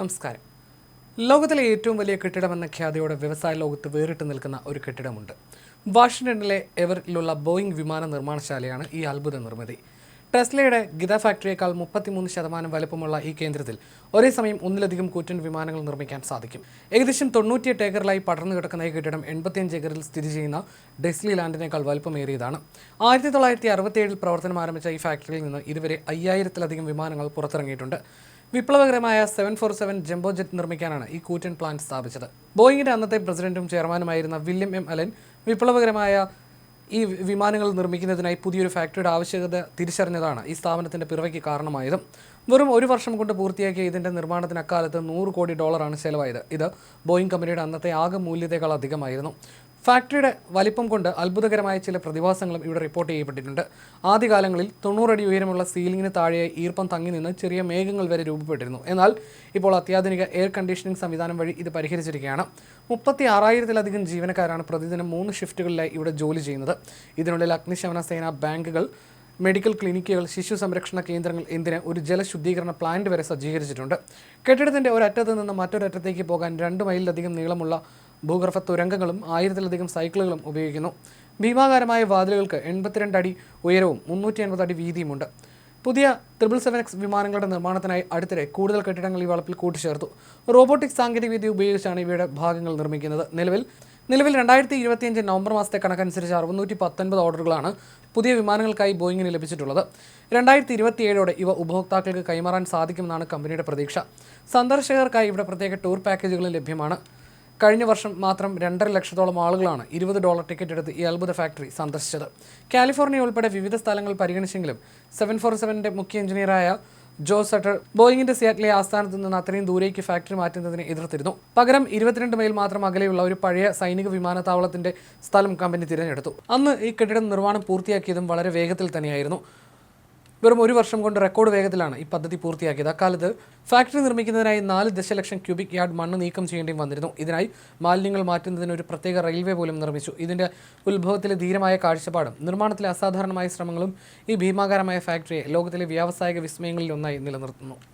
നമസ്കാരം. ലോകത്തിലെ ഏറ്റവും വലിയ കെട്ടിടമെന്ന ഖ്യാതിയോടെ വ്യവസായ ലോകത്ത് വേറിട്ട് നിൽക്കുന്ന ഒരു കെട്ടിടമുണ്ട്. വാഷിംഗ്ടണിലെ എവറിലുള്ള ബോയിങ് വിമാന നിർമ്മാണശാലയാണ് ഈ അത്ഭുത നിർമ്മിതി. ടെസ്ലയുടെ ഗിത ഫാക്ടറിയേക്കാൾ 33% വലുപ്പമുള്ള ഈ കേന്ദ്രത്തിൽ ഒരേ സമയം ഒന്നിലധികം കൂറ്റൻ വിമാനങ്ങൾ നിർമ്മിക്കാൻ സാധിക്കും. ഏകദേശം 98 ഏക്കറിലായി പടർന്നു കിടക്കുന്ന ഈ കെട്ടിടം 85 ഏക്കറിൽ സ്ഥിതി ചെയ്യുന്ന ഡെസ്ലി ലാൻഡിനേക്കാൾ വലുപ്പമേറിയതാണ്. 1967 പ്രവർത്തനം ആരംഭിച്ച ഈ ഫാക്ടറിയിൽ നിന്ന് ഇതുവരെ 5000-ലധികം വിമാനങ്ങൾ പുറത്തിറങ്ങിയിട്ടുണ്ട്. വിപ്ലവകരമായ 747 ജംബോ ജെറ്റ് നിർമ്മിക്കാനാണ് ഈ കൂറ്റൻ പ്ലാന്റ് സ്ഥാപിച്ചത്. ബോയിങ്ങിന്റെ അന്നത്തെ പ്രസിഡന്റും ചെയർമാനുമായിരുന്ന വില്യം എം അലൻ വിപ്ലവകരമായ ഈ വിമാനങ്ങൾ നിർമ്മിക്കുന്നതിനായി പുതിയൊരു ഫാക്ടറിയുടെ ആവശ്യകത തിരിച്ചറിഞ്ഞതാണ് ഈ സ്ഥാപനത്തിന്റെ പിറവിക്ക് കാരണമായതും. വെറും ഒരു വർഷം കൊണ്ട് പൂർത്തിയാക്കിയ ഇതിന്റെ നിർമ്മാണത്തിന് അക്കാലത്ത് $100 കോടി ചെലവായത്. ഇത് ബോയിങ് കമ്പനിയുടെ അന്നത്തെ ആകെ മൂല്യത്തെക്കാൾ അധികമായിരുന്നു. ഫാക്ടറിയുടെ വലിപ്പം കൊണ്ട് അത്ഭുതകരമായ ചില പ്രതിഭാസങ്ങളും ഇവിടെ റിപ്പോർട്ട് ചെയ്യപ്പെട്ടിട്ടുണ്ട്. ആദ്യകാലങ്ങളിൽ 90 അടി ഉയരമുള്ള സീലിംഗിന് താഴെയായി ഈർപ്പം തങ്ങി നിന്ന് ചെറിയ മേഘങ്ങൾ വരെ രൂപപ്പെട്ടിരുന്നു. എന്നാൽ ഇപ്പോൾ അത്യാധുനിക എയർ കണ്ടീഷനിംഗ് സംവിധാനം വഴി ഇത് പരിഹരിച്ചിരിക്കുകയാണ്. 36,000-ലധികം ജീവനക്കാരാണ് പ്രതിദിനം 3 ഷിഫ്റ്റുകളിലായി ഇവിടെ ജോലി ചെയ്യുന്നത്. ഇതിനുള്ളിൽ അഗ്നിശമന സേന, ബാങ്കുകൾ, മെഡിക്കൽ ക്ലിനിക്കുകൾ, ശിശു സംരക്ഷണ കേന്ദ്രങ്ങൾ, എന്തിന് ഒരു ജലശുദ്ധീകരണ പ്ലാന്റ് വരെ സജ്ജീകരിച്ചിട്ടുണ്ട്. കെട്ടിടത്തിന്റെ ഒരറ്റത്ത് നിന്ന് മറ്റൊരറ്റത്തേക്ക് പോകാൻ 2 മൈലിലധികം നീളമുള്ള ഭൂഗർഭ തുരങ്കങ്ങളും 1000-ലധികം സൈക്കിളുകളും ഉപയോഗിക്കുന്നു. ഭീമാകാരമായ വാതിലുകൾക്ക് 82 അടി ഉയരവും 350 അടി വീതിയുമുണ്ട്. പുതിയ 777X വിമാനങ്ങളുടെ നിർമ്മാണത്തിനായി അടുത്തിടെ കൂടുതൽ കെട്ടിടങ്ങൾ ഈ വളപ്പിൽ കൂട്ടിച്ചേർത്തു. റോബോട്ടിക് സാങ്കേതികവിദ്യ ഉപയോഗിച്ചാണ് ഇവയുടെ ഭാഗങ്ങൾ നിർമ്മിക്കുന്നത്. നിലവിൽ 2025 നവംബർ മാസത്തെ കണക്കനുസരിച്ച് 619 ഓർഡറുകളാണ് പുതിയ വിമാനങ്ങൾക്കായി ബോയിങ്ങിന് ലഭിച്ചിട്ടുള്ളത്. 2027 ഇവ ഉപഭോക്താക്കൾക്ക് കൈമാറാൻ സാധിക്കുമെന്നാണ് കമ്പനിയുടെ പ്രതീക്ഷ. സന്ദർശകർക്കായി ഇവിടെ പ്രത്യേക ടൂർ പാക്കേജുകളും ലഭ്യമാണ്. കഴിഞ്ഞ വർഷം മാത്രം 2.5 ലക്ഷത്തോളം ആളുകളാണ് $20 ടിക്കറ്റ് എടുത്ത് ഈ അത്ഭുത ഫാക്ടറി സന്ദർശിച്ചത്. കാലിഫോർണിയ ഉൾപ്പെടെ വിവിധ സ്ഥലങ്ങൾ പരിഗണിച്ചെങ്കിലും 747 മുഖ്യ എഞ്ചിനീയറായ ജോ സട്ടർ ബോയിങ്ങിന്റെ സിയാറ്റിലെ ആസ്ഥാനത്ത് നിന്ന് അത്രയും ദൂരേക്ക് ഫാക്ടറി മാറ്റുന്നതിനെ എതിർത്തിരുന്നു. പകരം 22 മൈൽ മാത്രം അകലെയുള്ള ഒരു പഴയ സൈനിക വിമാനത്താവളത്തിന്റെ സ്ഥലം കമ്പനി തിരഞ്ഞെടുത്തു. അന്ന് ഈ കെട്ടിടം നിർമ്മാണം പൂർത്തിയാക്കിയതും വളരെ വേഗത്തിൽ തന്നെയായിരുന്നു. വെറും ഒരു വർഷം കൊണ്ട് റെക്കോർഡ് വേഗത്തിലാണ് ഈ പദ്ധതി പൂർത്തിയാക്കിയത്. അക്കാലത്ത് ഫാക്ടറി നിർമ്മിക്കുന്നതിനായി 4 ദശലക്ഷം ക്യൂബിക് യാർഡ് മണ്ണ് നീക്കം ചെയ്യേണ്ടി വന്നിരുന്നു. ഇതിനായി മാലിന്യങ്ങൾ മാറ്റുന്നതിന് ഒരു പ്രത്യേക റെയിൽവേ പോലും നിർമ്മിച്ചു. ഇതിന്റെ ഉത്ഭവത്തിലെ ധീരമായ കാഴ്ചപ്പാടും നിർമ്മാണത്തിലെ അസാധാരണമായ ശ്രമങ്ങളും ഈ ഭീമാകാരമായ ഫാക്ടറിയെ ലോകത്തിലെ വ്യാവസായിക വിസ്മയങ്ങളിൽ ഒന്നായി നിലനിർത്തുന്നു.